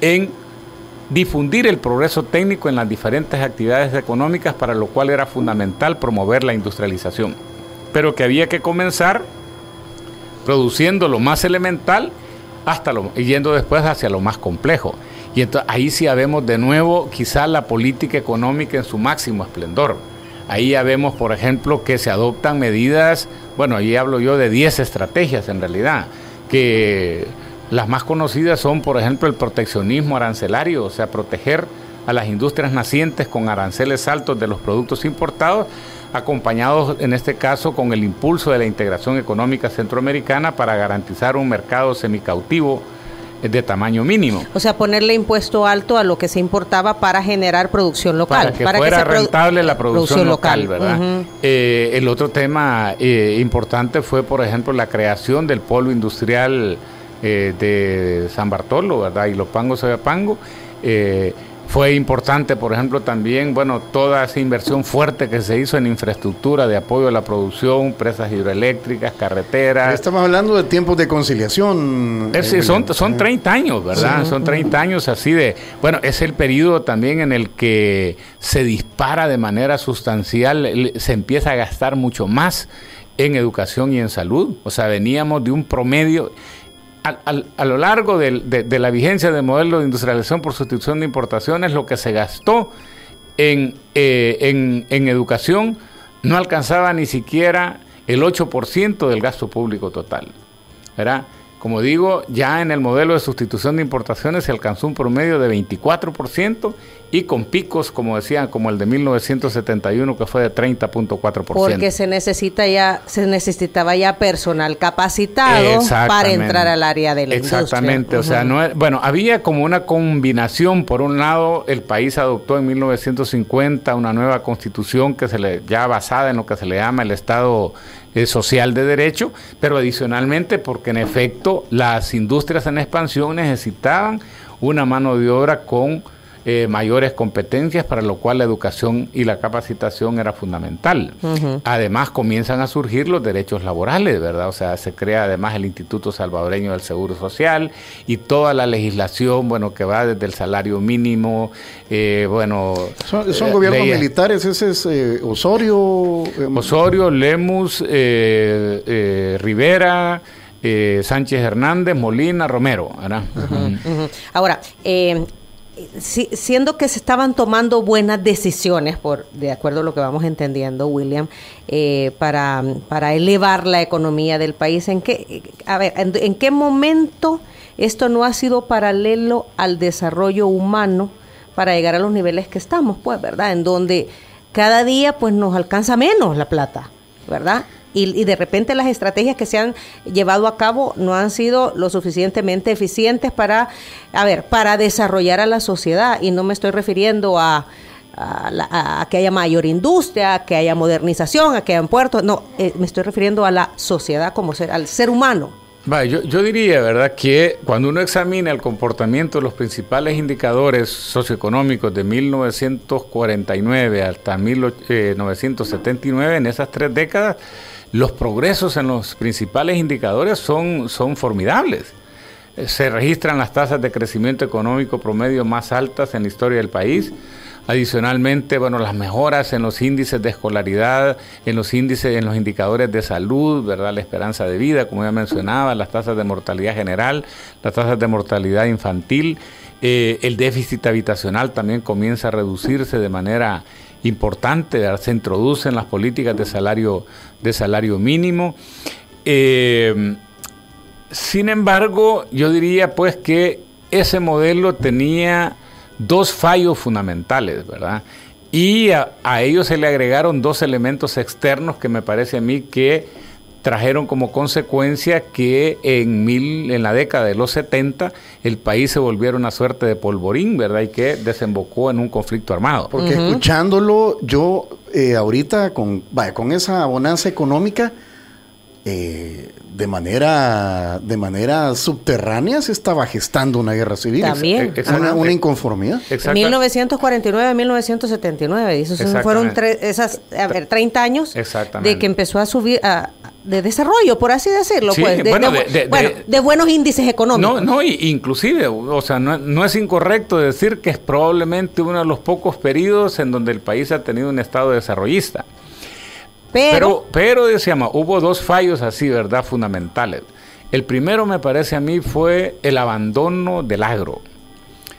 en difundir el progreso técnico en las diferentes actividades económicas, para lo cual era fundamental promover la industrialización, pero que había que comenzar produciendo lo más elemental y yendo después hacia lo más complejo. Y entonces ahí sí vemos de nuevo quizá la política económica en su máximo esplendor. Ahí ya vemos, por ejemplo, que se adoptan medidas, bueno, ahí hablo yo de 10 estrategias en realidad, que las más conocidas son, por ejemplo, el proteccionismo arancelario, o sea, proteger a las industrias nacientes con aranceles altos de los productos importados, acompañados en este caso con el impulso de la integración económica centroamericana para garantizar un mercado semicautivo de tamaño mínimo. O sea, ponerle impuesto alto a lo que se importaba para generar producción local. Para que fuera rentable la producción local, ¿verdad? Uh-huh. El otro tema importante fue, por ejemplo, la creación del polo industrial de San Bartolo, ¿verdad? Ilopango, Soyapango. Fue importante, por ejemplo, también, bueno, toda esa inversión fuerte que se hizo en infraestructura de apoyo a la producción, presas hidroeléctricas, carreteras. Estamos hablando de tiempos de conciliación. Son 30 años, ¿verdad? Sí. Son 30 años así de... Bueno, es el periodo también en el que se dispara de manera sustancial, se empieza a gastar mucho más en educación y en salud. O sea, veníamos de un promedio... a lo largo de la vigencia del modelo de industrialización por sustitución de importaciones, lo que se gastó en educación no alcanzaba ni siquiera el 8% del gasto público total, ¿verdad? Como digo, ya en el modelo de sustitución de importaciones se alcanzó un promedio de 24% y con picos, como decían, como el de 1971, que fue de 30.4%. Porque se necesitaba ya personal capacitado para entrar al área de la industria. Exactamente, o sea, había como una combinación. Por un lado, el país adoptó en 1950 una nueva constitución que ya basada en lo que se le llama el Estado social de derecho, pero adicionalmente porque en efecto las industrias en expansión necesitaban una mano de obra con mayores competencias, para lo cual la educación y la capacitación era fundamental. Además comienzan a surgir los derechos laborales, ¿verdad? O sea, se crea además el Instituto Salvadoreño del Seguro Social y toda la legislación, que va desde el salario mínimo, Son gobiernos militares, ese es Osorio. Osorio, Lemus, Rivera, Sánchez Hernández, Molina, Romero, ¿verdad? Ahora, siendo que se estaban tomando buenas decisiones, de acuerdo a lo que vamos entendiendo, William, para elevar la economía del país, ¿en qué momento esto no ha sido paralelo al desarrollo humano para llegar a los niveles que estamos, pues, ¿verdad? En donde cada día pues nos alcanza menos la plata, ¿verdad? Y de repente las estrategias que se han llevado a cabo no han sido lo suficientemente eficientes para desarrollar a la sociedad. Y no me estoy refiriendo a que haya mayor industria, a que haya modernización, a que haya puertos. No, me estoy refiriendo a la sociedad como al ser humano. Yo diría, ¿verdad?, que cuando uno examina el comportamiento de los principales indicadores socioeconómicos de 1949 hasta 1979, en esas 3 décadas, los progresos en los principales indicadores son formidables. Se registran las tasas de crecimiento económico promedio más altas en la historia del país. Adicionalmente, las mejoras en los índices de escolaridad, en los indicadores de salud, ¿verdad?, la esperanza de vida, como ya mencionaba, las tasas de mortalidad general, las tasas de mortalidad infantil, el déficit habitacional también comienza a reducirse de manera importante, ¿verdad? Se introducen las políticas de salario mínimo. Sin embargo, yo diría pues que ese modelo tenía 2 fallos fundamentales, ¿verdad? Y a ellos se le agregaron 2 elementos externos que me parece a mí que trajeron como consecuencia que en la década de los 70 el país se volviera una suerte de polvorín, ¿verdad? Y que desembocó en un conflicto armado. Porque escuchándolo, yo ahorita con esa bonanza económica, de manera subterránea se estaba gestando una guerra civil. También. Una inconformidad. 1949 a 1979. Esos fueron 30 años de que empezó a subir de desarrollo, por así decirlo, sí, pues, de buenos índices económicos. Inclusive, o sea, no es incorrecto decir que es probablemente uno de los pocos periodos en donde el país ha tenido un estado desarrollista. Pero decíamos, hubo 2 fallos así, ¿verdad?, fundamentales. El primero, me parece a mí, fue el abandono del agro.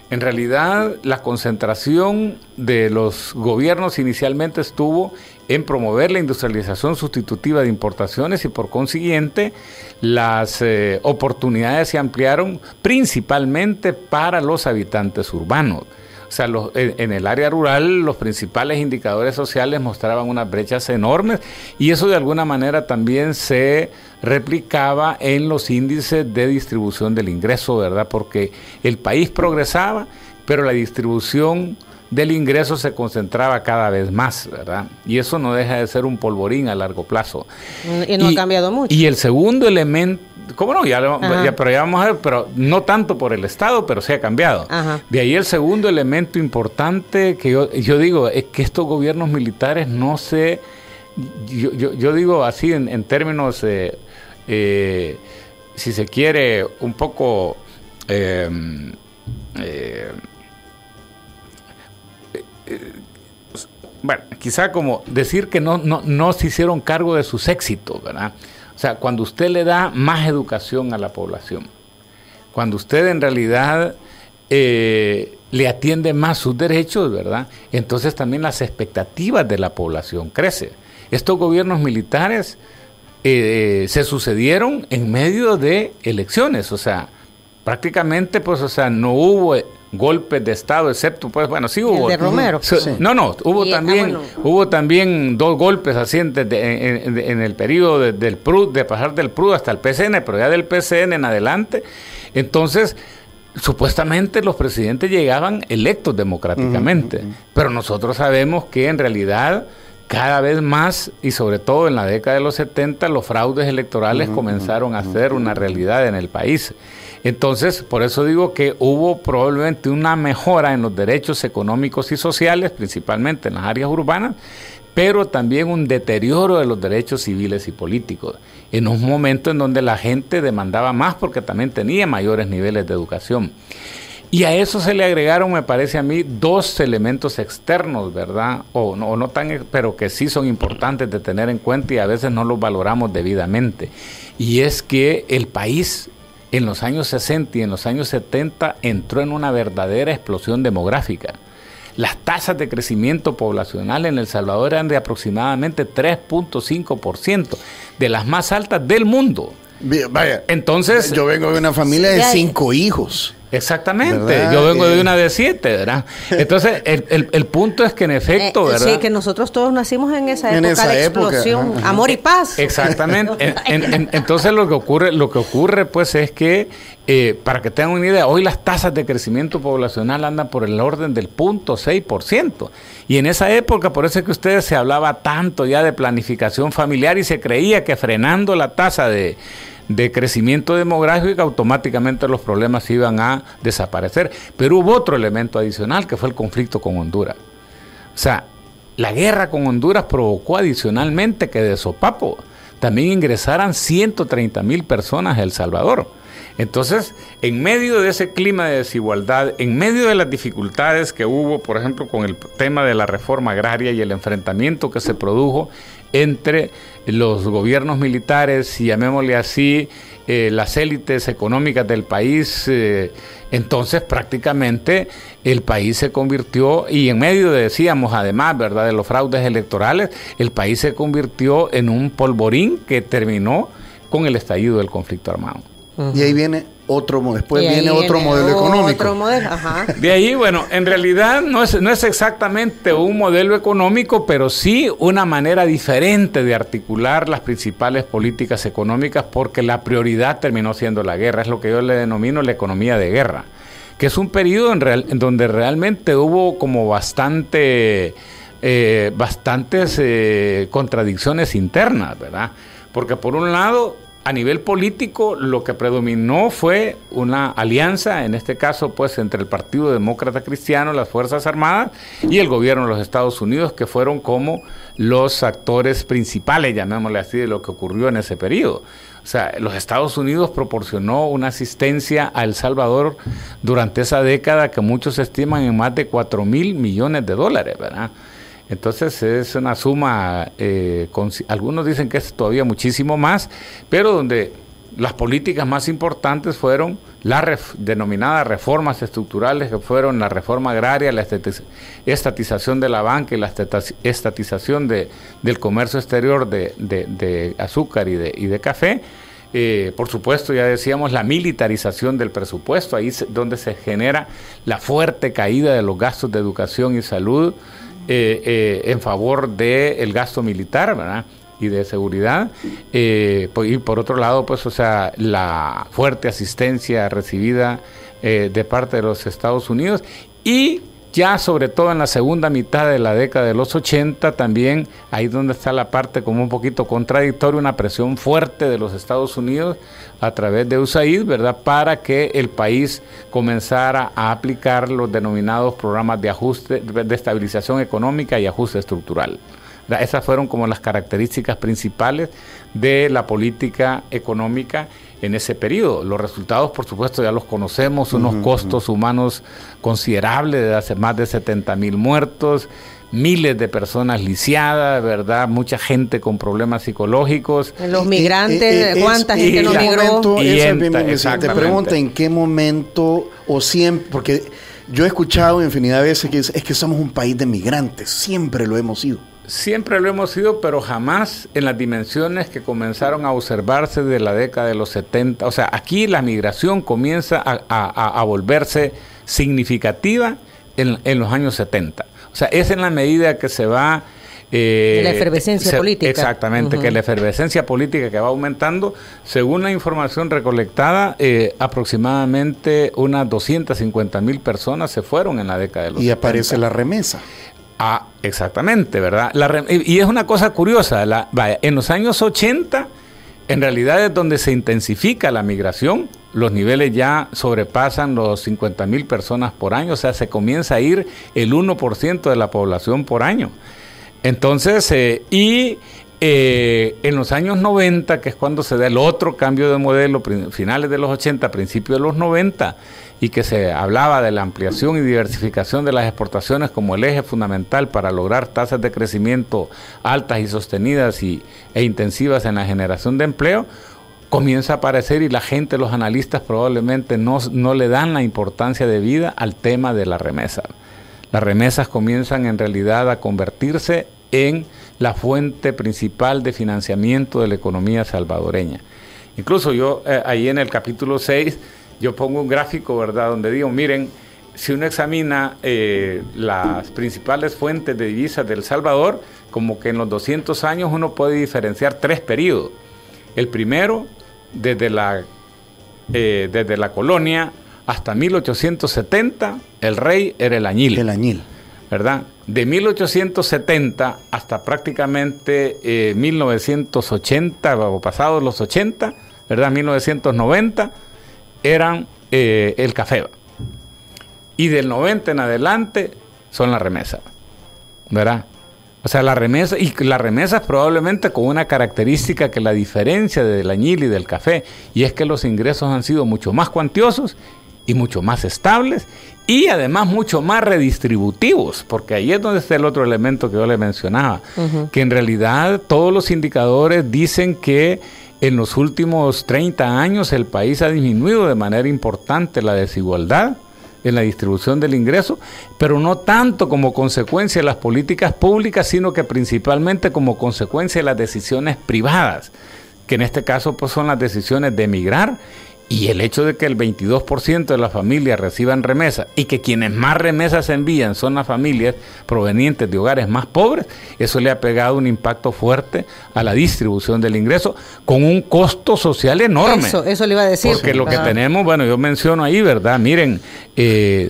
En realidad, la concentración de los gobiernos inicialmente estuvo en promover la industrialización sustitutiva de importaciones y por consiguiente las oportunidades se ampliaron principalmente para los habitantes urbanos. O sea, en el área rural los principales indicadores sociales mostraban unas brechas enormes y eso de alguna manera también se replicaba en los índices de distribución del ingreso, ¿verdad? Porque el país progresaba, pero la distribución del ingreso se concentraba cada vez más, ¿verdad? Y eso no deja de ser un polvorín a largo plazo. Y no ha cambiado mucho. Y el segundo elemento, ¿cómo no? Ya vamos a ver, pero no tanto por el Estado, pero sí ha cambiado. Ajá. De ahí el segundo elemento importante que yo digo es que estos gobiernos militares no se... Yo digo así en términos, si se quiere, un poco... quizá como decir que no se hicieron cargo de sus éxitos, ¿verdad? O sea, cuando usted le da más educación a la población, cuando usted en realidad le atiende más sus derechos, ¿verdad? Entonces también las expectativas de la población crecen. Estos gobiernos militares se sucedieron en medio de elecciones, o sea, prácticamente, pues, o sea, no hubo golpes de Estado, excepto, pues, bueno, sí hubo. El de Romero. Sí. No, hubo también 2 golpes así en el periodo del PRUD, de pasar del PRUD hasta el PCN, pero ya del PCN en adelante. Entonces, supuestamente los presidentes llegaban electos democráticamente, pero nosotros sabemos que en realidad cada vez más, y sobre todo en la década de los 70, los fraudes electorales comenzaron a ser una realidad en el país. Entonces, por eso digo que hubo probablemente una mejora en los derechos económicos y sociales, principalmente en las áreas urbanas, pero también un deterioro de los derechos civiles y políticos, en un momento en donde la gente demandaba más porque también tenía mayores niveles de educación. Y a eso se le agregaron, me parece a mí, 2 elementos externos, ¿verdad? O no tan, pero que sí son importantes de tener en cuenta y a veces no los valoramos debidamente. Y es que el país en los años 60 y en los años 70 entró en una verdadera explosión demográfica. Las tasas de crecimiento poblacional en El Salvador eran de aproximadamente 3.5%, de las más altas del mundo. Vaya, entonces, yo vengo de una familia de 5 hijos. Exactamente, ¿verdad? Yo vengo de una de 7, ¿verdad? Entonces, el punto es que en efecto, ¿verdad? Sí, que nosotros todos nacimos en esa época de explosión, ajá. amor y paz. Exactamente. Entonces lo que ocurre, pues, es que, para que tengan una idea, hoy las tasas de crecimiento poblacional andan por el orden del 0.6%. Y en esa época, por eso es que ustedes se hablaba tanto ya de planificación familiar y se creía que frenando la tasa de crecimiento demográfico automáticamente los problemas iban a desaparecer. Pero hubo otro elemento adicional que fue el conflicto con Honduras. O sea, la guerra con Honduras provocó adicionalmente que de sopapo también ingresaran 130,000 personas a El Salvador. Entonces, en medio de ese clima de desigualdad, en medio de las dificultades que hubo, por ejemplo, con el tema de la reforma agraria y el enfrentamiento que se produjo entre los gobiernos militares y, llamémosle así, las élites económicas del país, entonces prácticamente el país se convirtió, y en medio de, decíamos, además, ¿verdad?, de los fraudes electorales, el país se convirtió en un polvorín que terminó con el estallido del conflicto armado. Y ahí viene otro modelo económico. Otro modelo, ajá. De ahí, bueno, en realidad no es exactamente un modelo económico, pero sí una manera diferente de articular las principales políticas económicas, porque la prioridad terminó siendo la guerra. Es lo que yo le denomino la economía de guerra, que es un periodo en donde realmente hubo como bastantes contradicciones internas, ¿verdad? Porque por un lado, a nivel político, lo que predominó fue una alianza, en este caso, pues, entre el Partido Demócrata Cristiano, las Fuerzas Armadas y el gobierno de los Estados Unidos, que fueron como los actores principales, llamémosle así, de lo que ocurrió en ese periodo. O sea, los Estados Unidos proporcionó una asistencia a El Salvador durante esa década que muchos estiman en más de $4,000 millones, ¿verdad? Entonces es una suma, algunos dicen que es todavía muchísimo más, pero donde las políticas más importantes fueron las denominadas reformas estructurales, que fueron la reforma agraria, la estatización de la banca y la estatización del comercio exterior de azúcar y de café. Por supuesto, ya decíamos, la militarización del presupuesto, ahí es donde se genera la fuerte caída de los gastos de educación y salud, en favor del gasto militar, ¿verdad?, y de seguridad, y por otro lado, pues, o sea, la fuerte asistencia recibida de parte de los Estados Unidos, y ya sobre todo en la segunda mitad de la década de los 80, también ahí donde está la parte como un poquito contradictoria, una presión fuerte de los Estados Unidos a través de USAID, ¿verdad?, para que el país comenzara a aplicar los denominados programas de ajuste, de estabilización económica y ajuste estructural. Esas fueron como las características principales de la política económica en ese periodo. Los resultados, por supuesto, ya los conocemos, unos costos humanos considerables, de hace más de 70,000 muertos, miles de personas lisiadas, ¿verdad? Mucha gente con problemas psicológicos. Los migrantes, ¿cuánta gente no migró? Te pregunto, ¿en qué momento o siempre? Porque yo he escuchado infinidad de veces que es que somos un país de migrantes, siempre lo hemos sido. Siempre lo hemos sido, pero jamás en las dimensiones que comenzaron a observarse de la década de los 70. O sea, aquí la migración comienza a volverse significativa en los años 70. O sea, es en la medida que se va... la efervescencia política. Exactamente, que la efervescencia política que va aumentando, según la información recolectada, aproximadamente unas 250,000 personas se fueron en la década de los 70. Y aparece la remesa. Ah, exactamente, ¿verdad? Y es una cosa curiosa, en los años 80, en realidad es donde se intensifica la migración, los niveles ya sobrepasan los 50,000 personas por año, o sea, se comienza a ir el 1% de la población por año. Entonces, en los años 90, que es cuando se da el otro cambio de modelo, finales de los 80, principios de los 90, y que se hablaba de la ampliación y diversificación de las exportaciones como el eje fundamental para lograr tasas de crecimiento altas y sostenidas e intensivas en la generación de empleo, comienza a aparecer y la gente, los analistas probablemente no le dan la importancia debida al tema de la remesa. Las remesas comienzan en realidad a convertirse en la fuente principal de financiamiento de la economía salvadoreña. Incluso yo ahí en el capítulo 6 yo pongo un gráfico, ¿verdad?, donde digo, miren, si uno examina las principales fuentes de divisas del Salvador, como que en los 200 años uno puede diferenciar 3 periodos. El primero, desde la colonia hasta 1870, el rey era el añil. El añil. ¿Verdad? De 1870 hasta prácticamente 1980, o pasados los 80, ¿verdad? 1990, eran el café. Y del 90 en adelante son las remesas, ¿verdad? O sea, la remesa es probablemente con una característica que la diferencia del añil y del café, y es que los ingresos han sido mucho más cuantiosos y mucho más estables, y además mucho más redistributivos, porque ahí es donde está el otro elemento que yo le mencionaba, que en realidad todos los indicadores dicen que en los últimos 30 años el país ha disminuido de manera importante la desigualdad en la distribución del ingreso, pero no tanto como consecuencia de las políticas públicas, sino que principalmente como consecuencia de las decisiones privadas, que en este caso pues son las decisiones de emigrar. Y el hecho de que el 22% de las familias reciban remesas y que quienes más remesas envían son las familias provenientes de hogares más pobres, eso le ha pegado un impacto fuerte a la distribución del ingreso con un costo social enorme. Eso le iba a decir. Porque lo que tenemos, bueno, yo menciono ahí, ¿verdad? Miren,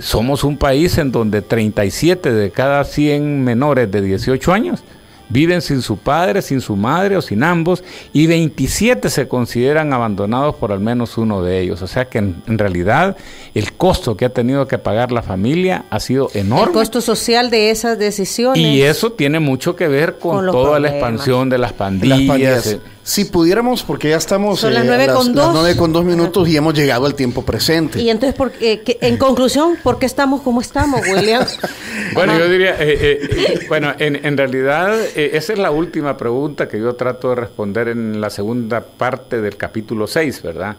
somos un país en donde 37 de cada 100 menores de 18 años viven sin su padre, sin su madre o sin ambos, y 27 se consideran abandonados por al menos uno de ellos. O sea que en realidad el costo que ha tenido que pagar la familia ha sido enorme. El costo social de esas decisiones. Y eso tiene mucho que ver con toda la expansión de las pandillas. Si pudiéramos, porque ya estamos son las 9:02. Las 9:02 y hemos llegado al tiempo presente. Y entonces, en conclusión, ¿por qué estamos como estamos, William? Bueno, yo diría, en realidad, esa es la última pregunta que yo trato de responder en la segunda parte del capítulo 6, ¿verdad?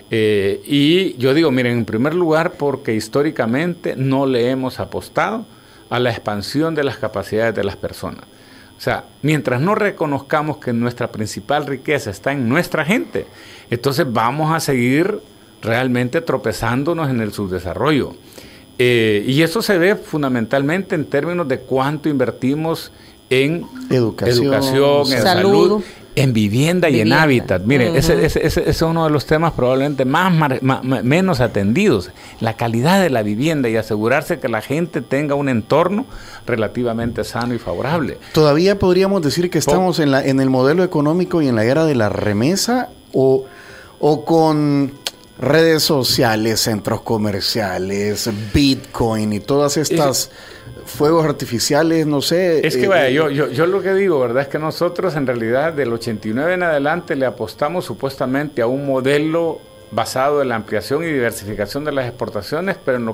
Y yo digo, miren, en primer lugar, porque históricamente no le hemos apostado a la expansión de las capacidades de las personas. O sea, mientras no reconozcamos que nuestra principal riqueza está en nuestra gente, entonces vamos a seguir realmente tropezándonos en el subdesarrollo. Y eso se ve fundamentalmente en términos de cuánto invertimos en educación, en salud, en vivienda y en hábitat. Miren, ese es uno de los temas probablemente menos atendidos. La calidad de la vivienda y asegurarse que la gente tenga un entorno relativamente sano y favorable. ¿Todavía podríamos decir que estamos en el modelo económico y en la era de la remesa o con redes sociales, centros comerciales, Bitcoin y todas estas fuegos artificiales, no sé? Es que vaya, yo lo que digo, ¿verdad? Es que nosotros en realidad del 89 en adelante le apostamos supuestamente a un modelo basado en la ampliación y diversificación de las exportaciones, pero en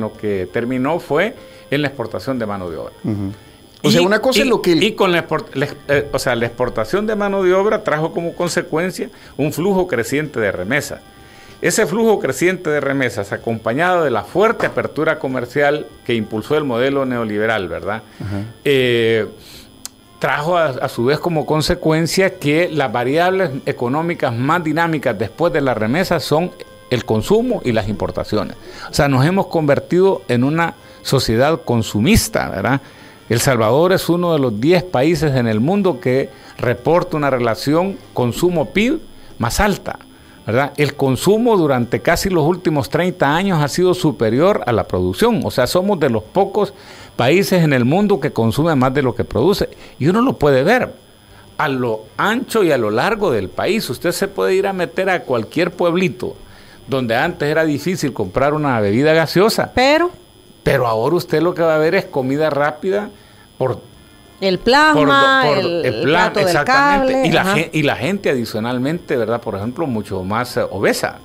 lo que terminó fue en la exportación de mano de obra. O sea, una cosa es lo que... Y con la exportación de mano de obra trajo como consecuencia un flujo creciente de remesas. Ese flujo creciente de remesas, acompañado de la fuerte apertura comercial que impulsó el modelo neoliberal, ¿verdad? Trajo a su vez como consecuencia que las variables económicas más dinámicas después de las remesas son el consumo y las importaciones. O sea, nos hemos convertido en una sociedad consumista, ¿verdad? El Salvador es uno de los 10 países en el mundo que reporta una relación consumo-PIB más alta, ¿verdad? El consumo durante casi los últimos 30 años ha sido superior a la producción. O sea, somos de los pocos países en el mundo que consume más de lo que produce. Y uno lo puede ver a lo ancho y a lo largo del país. Usted se puede ir a meter a cualquier pueblito donde antes era difícil comprar una bebida gaseosa. Pero ahora usted lo que va a ver es comida rápida por el plasma, el plato del cable. Y la gente adicionalmente, ¿verdad? Por ejemplo, mucho más obesa.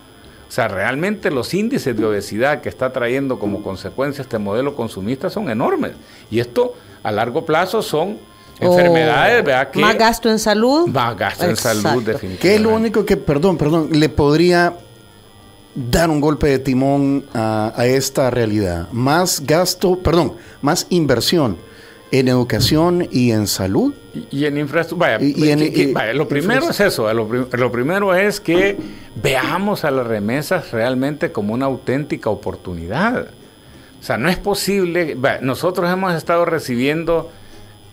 O sea, realmente los índices de obesidad que está trayendo como consecuencia este modelo consumista son enormes. Y esto a largo plazo son enfermedades, ¿verdad? Más gasto en salud. Más gasto en salud, definitivamente. ¿Qué es lo único que, perdón, le podría dar un golpe de timón a esta realidad? Más inversión en educación y en salud. Y en infraestructura. Vaya, lo primero es eso. Lo primero es que veamos a las remesas realmente como una auténtica oportunidad. O sea, no es posible. Nosotros hemos estado recibiendo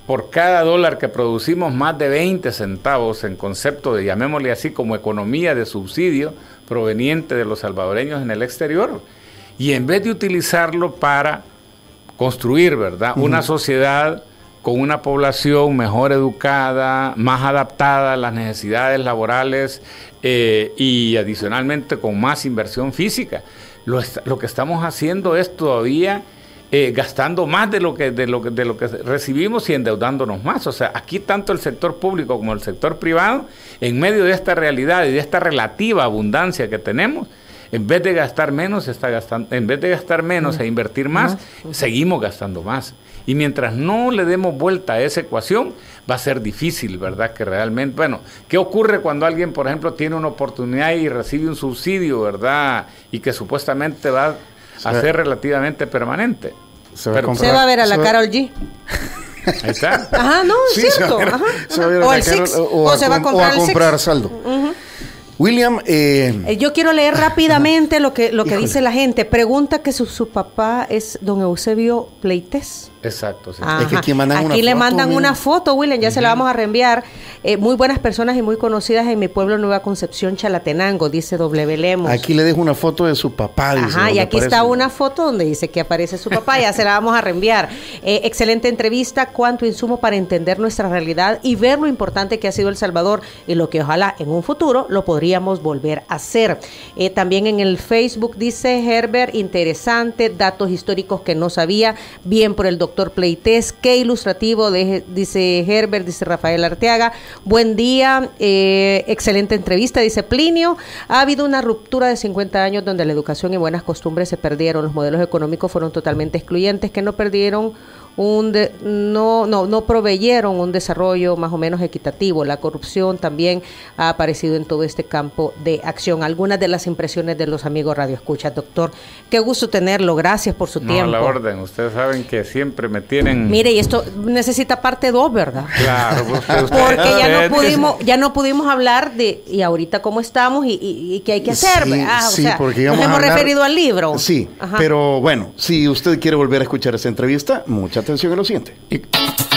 por cada dólar que producimos más de 20 centavos en concepto de, llamémosle así, como economía de subsidio proveniente de los salvadoreños en el exterior. Y en vez de utilizarlo para construir, ¿verdad?, una sociedad con una población mejor educada, más adaptada a las necesidades laborales y adicionalmente con más inversión física. Lo que estamos haciendo es todavía gastando más de lo que recibimos y endeudándonos más. O sea, aquí tanto el sector público como el sector privado, en medio de esta realidad y de esta relativa abundancia que tenemos, en vez de gastar menos, e invertir más, seguimos gastando más. Y mientras no le demos vuelta a esa ecuación, va a ser difícil, ¿verdad? Que realmente, bueno, ¿qué ocurre cuando alguien, por ejemplo, tiene una oportunidad y recibe un subsidio, ¿verdad? Y que supuestamente va a ser relativamente permanente. Se va a ver a la Karol G. Ahí está. Ajá, no, es sí, cierto. O el Six. O se va a comprar saldo. William, yo quiero leer rápidamente lo que dice la gente. Pregunta que su papá es don Eusebio Pleites. Exacto, sí. Es que aquí le mandan una foto, William, ya se la vamos a reenviar. Muy buenas personas y muy conocidas en mi pueblo Nueva Concepción, Chalatenango, dice W. Lemos. Aquí le dejo una foto de su papá. Dice, y aquí está una foto donde dice que aparece su papá, ya se la vamos a reenviar. Excelente entrevista, cuánto insumo para entender nuestra realidad y ver lo importante que ha sido El Salvador y lo que ojalá en un futuro lo podríamos volver a hacer. También en el Facebook dice Herbert, interesante, datos históricos que no sabía, bien por el doctor Pleites, qué ilustrativo, dice Herbert, dice Rafael Arteaga, buen día, excelente entrevista, dice Plinio, ha habido una ruptura de 50 años donde la educación y buenas costumbres se perdieron, los modelos económicos fueron totalmente excluyentes que no perdieron no proveyeron un desarrollo más o menos equitativo. La corrupción también ha aparecido en todo este campo de acción. Algunas de las impresiones de los amigos Radio Escucha, doctor. Qué gusto tenerlo. Gracias por su tiempo. A la orden. Ustedes saben que siempre me tienen... Mire, y esto necesita parte 2, ¿verdad? Claro. Porque ya no pudimos hablar de y ahorita cómo estamos y qué hay que hacer. Sí, porque nos hemos referido al libro. Sí, pero bueno, si usted quiere volver a escuchar esta entrevista, mucha atención a lo siguiente.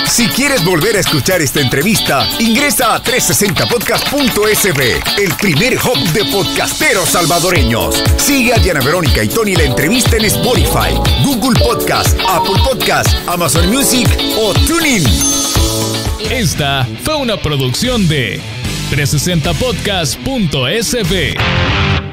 Si quieres volver a escuchar esta entrevista, ingresa a 360podcast.sb, el primer hub de podcasteros salvadoreños. Sigue a Diana Verónica y Tony la entrevista en Spotify, Google Podcast, Apple Podcast, Amazon Music o TuneIn. Esta fue una producción de 360podcast.sb.